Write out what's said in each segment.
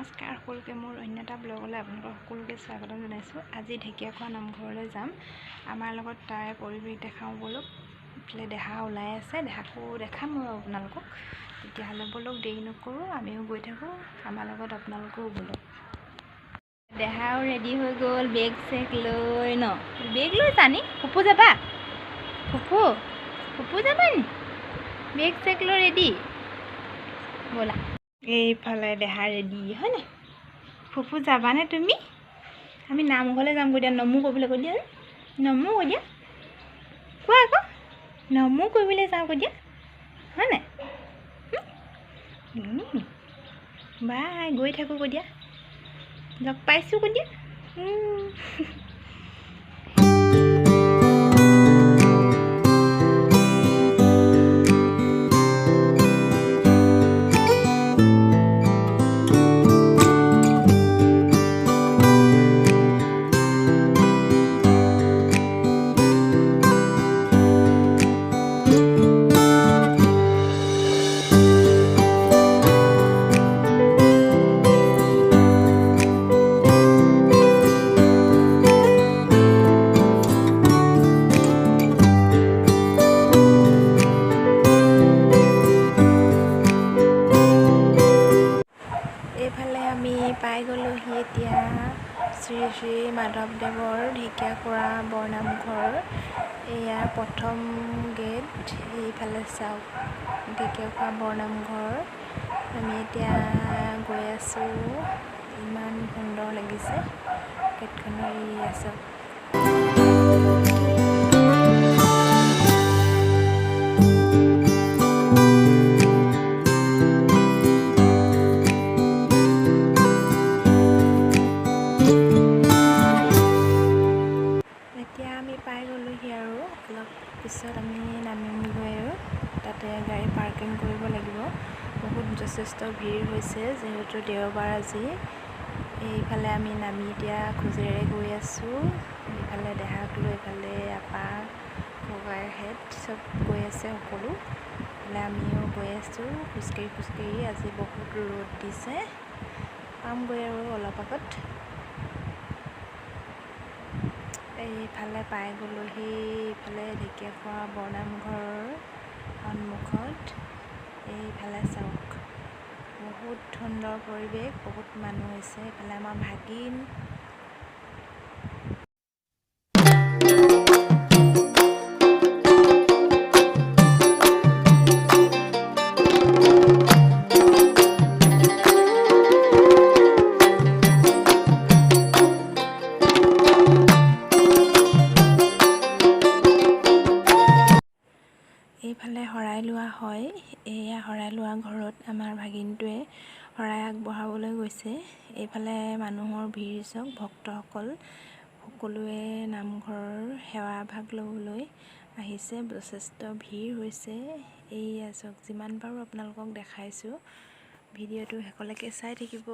নমস্কাৰ সকলোকে মোৰ অন্য এটা ব্লগলৈ আপোনালোকক সকলোকে স্বাগতম জনাইছোঁ। আজি ঢেকীয়াখোৱা নামঘৰলৈ যাম। আমাৰ লগত তাৰে পৰিৱেশ দেখাওঁ বলক। ইফালে দেহা ওলাই আছে, দেহাকো দেখাম মই আপোনালোকক। তেতিয়াহ'লে বলক দেৰি নকৰোঁ, আমিও গৈ থাকোঁ, আমাৰ লগত আপোনালোকেও বলক। দেহাও ৰেডি হৈ গ'ল বেগ চেগ লৈ ন। বেগ লৈ জানি ফুপু যাবা? ফুপু যাবা নি? বেগ চেগ লৈ ৰেডি ব'লা। এইফালে দেহা ৰেডি হয়নে? ফুপু যাবানে তুমি? আমি নামঘৰলৈ যাম কৈ দিয়া, নমো কৰিবলৈ কৈ দিয়া, নমো কৈ দিয়া, কোৱা আকৌ নমো কৰিবলৈ যাওঁ কৈ দিয়া হয়নে? বাই গৈ থাকোঁ কৈ দিয়া, লগ পাইছোঁ কৈ দিয়া। এইফালে আমি পাই গ'লোহি এতিয়া শ্ৰী শ্ৰী মাধৱদেৱৰ ঢেকীয়াখোৱা বৰনামঘৰ। এয়া প্ৰথম গেট, এইফালে চাওক ঢেকীয়াখোৱা বৰনামঘৰ। আমি এতিয়া গৈ আছোঁ, ইমান সুন্দৰ লাগিছে গেটখনৰ। এয়া চাওক পিছত আমি নামিমগৈ আৰু তাতে গাড়ী পাৰ্কিং কৰিব লাগিব। বহুত যথেষ্ট ভিৰ হৈছে যিহেতু দেওবাৰ আজি। এইফালে আমি নামি এতিয়া খোজেৰে গৈ আছোঁ। এইফালে দেহাক লৈ এইফালে আপা ককাইহেঁত চব গৈ আছে সকলো। এইফালে আমিও গৈ আছোঁ খোজকাঢ়ি। আজি বহুত ৰ'দ দিছে, পামগৈ আৰু অলপ আগত। এইফালে পাই গ'লোহি, এইফালে ঢেকীয়াখোৱা বৰনামঘৰৰ সন্মুখত। এইফালে চাওক বহুত সুন্দৰ পৰিৱেশ, বহুত মানুহ হৈছে। এইফালে আমাৰ ভাগিন। এইফালে শৰাই লোৱা হয়। এয়া শৰাই লোৱা ঘৰত আমাৰ ভাগিনটোৱে শৰাই আগবঢ়াবলৈ গৈছে। এইফালে মানুহৰ ভিৰ চাওক, ভক্তসকল সকলোৱে নামঘৰৰ সেৱা ভাগ ল'বলৈ আহিছে। যথেষ্ট ভিৰ হৈছে। এইয়া চাওক, যিমান পাৰোঁ আপোনালোকক দেখাইছোঁ, ভিডিঅ'টো শেষলৈকে চাই থাকিব।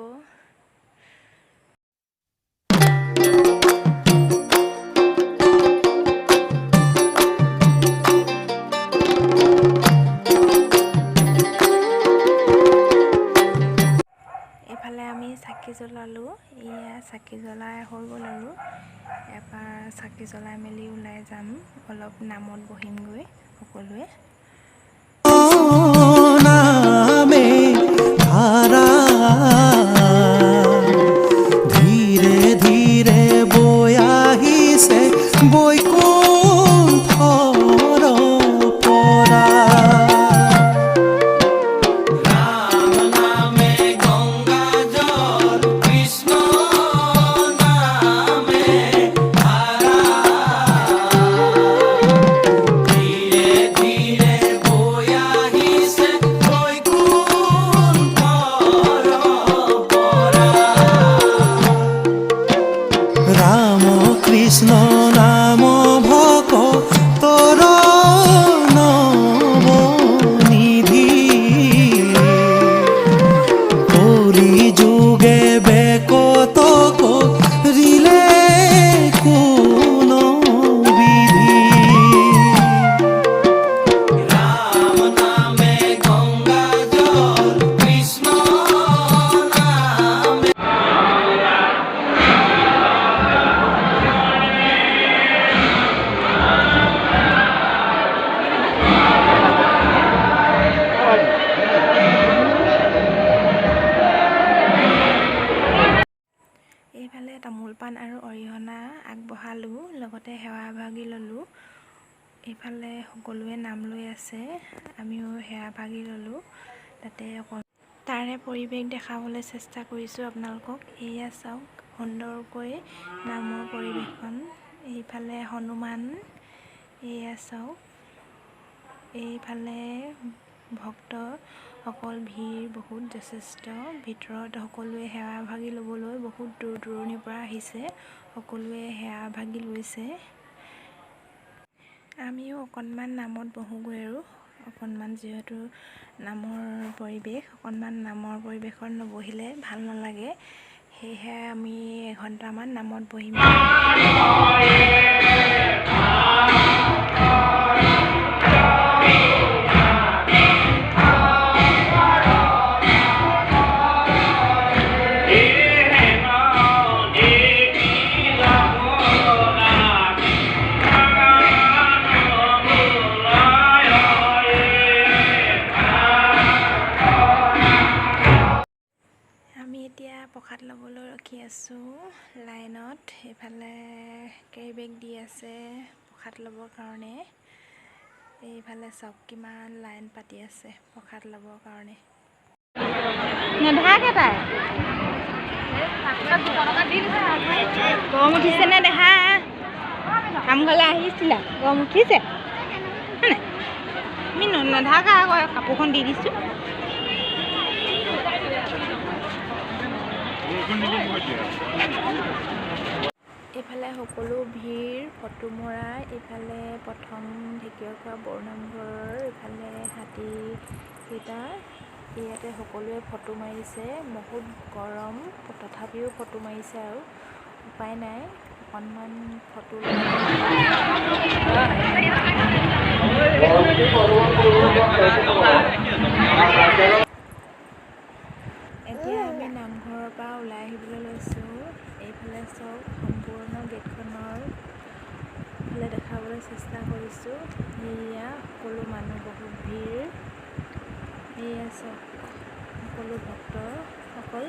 আমি চাকি জ্বলালোঁ। এয়া চাকি জ্বলাই হৈ গ'ল আৰু এবাৰ চাকি জ্বলাই মেলি ওলাই যাম, অলপ নামত বহিমগৈ সকলোৱে। ধীৰে ধীৰে বৈ আহিছে বৈকুণ্ঠৰ পৰা। তামোল পাণ আৰু অৰিহণা আগবঢ়ালোঁ, লগতে সেৱা ভাগি ল'লোঁ। এইফালে সকলোৱে নাম লৈ আছে, আমিও সেৱা ভাগি ল'লোঁ। তাতে তাৰে পৰিৱেশ দেখাবলৈ চেষ্টা কৰিছোঁ আপোনালোকক। এয়া চাওক সুন্দৰকৈ নামৰ পৰিৱেশখন। এইফালে হনুমান, এয়া চাওক। এইফালে ভক্তসকল ভিৰ বহুত যথেষ্ট। ভিতৰত সকলোৱে সেৱা ভাগি ল'বলৈ বহুত দূৰ দূৰণিৰ পৰা আহিছে, সকলোৱে সেৱা ভাগি লৈছে। আমিও অকণমান নামত বহোগৈ আৰু অকণমান, যিহেতু নামৰ পৰিৱেশ, অকণমান নামৰ পৰিৱেশত নবহিলে ভাল নালাগে। সেয়েহে আমি এঘণ্টামান নামত বহিম। এতিয়া প্ৰসাদ ল'বলৈ ৰখি আছোঁ লাইনত। এইফালে কেৰি বেগ দি আছে প্ৰসাদ ল'বৰ কাৰণে। এইফালে চাওক কিমান লাইন পাতি আছে প্ৰসাদ ল'বৰ কাৰণে। নেধাকে তাই গৰম উঠিছে নে দেখা? কাম ঘৰলৈ আহিছিলা, গৰম উঠিছে আমি নেধাকা আকৌ কাপোৰখন দি দিছোঁ। এইফালে সকলো ভিৰ ফটো মৰা। এইফালে প্ৰথম ঢেকীয়াখোৱা বৰনামঘৰৰ এইফালে হাতীকেইটা, ইয়াতে সকলোৱে ফটো মাৰিছে। বহুত গৰম তথাপিও ফটো মাৰিছে আৰু উপায় নাই, অকণমান ফটো এতিয়া আমি নামঘৰৰ পৰা ওলাই আহিবলৈ লৈছোঁ। এইফালে চাওক সম্পূৰ্ণ গেটখনৰ ফালে দেখাবলৈ চেষ্টা কৰিছোঁ। এয়া সকলো মানুহ, বহুত ভিৰ। এয়া চাওক সকলো ভক্তসকল।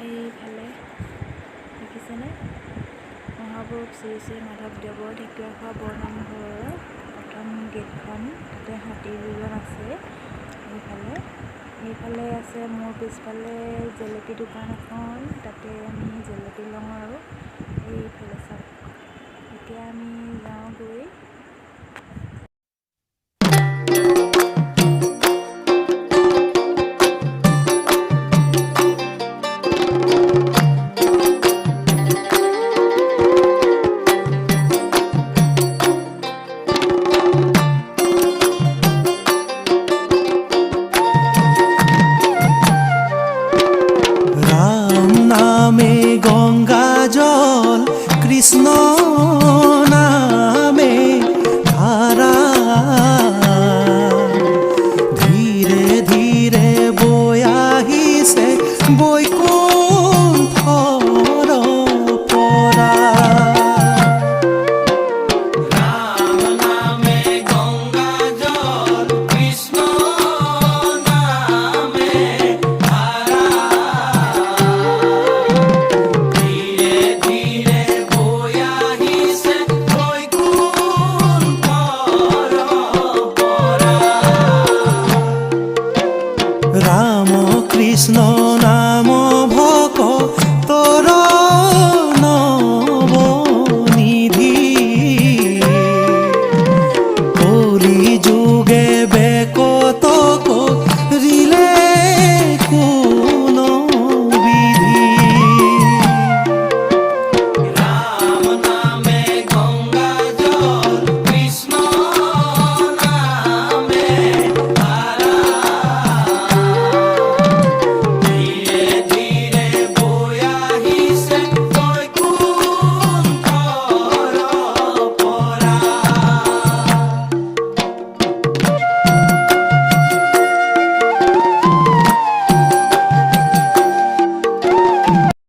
এইফালে দেখিছেনে? মহাপুৰুষ শ্ৰী শ্ৰী মাধৱদেৱৰ ঢেকীয়াখোৱা বৰনামঘৰৰ প্ৰথম গেটখন, তাতে হাতী দুজন আছে। এইফালে আছে মোৰ পিছফালে জেলেপী দোকান এখন, তাতে আমি জেলেপী লওঁ আৰু। এইফালে চাওক, এতিয়া আমি যাওঁগৈ। কৃষ্ণ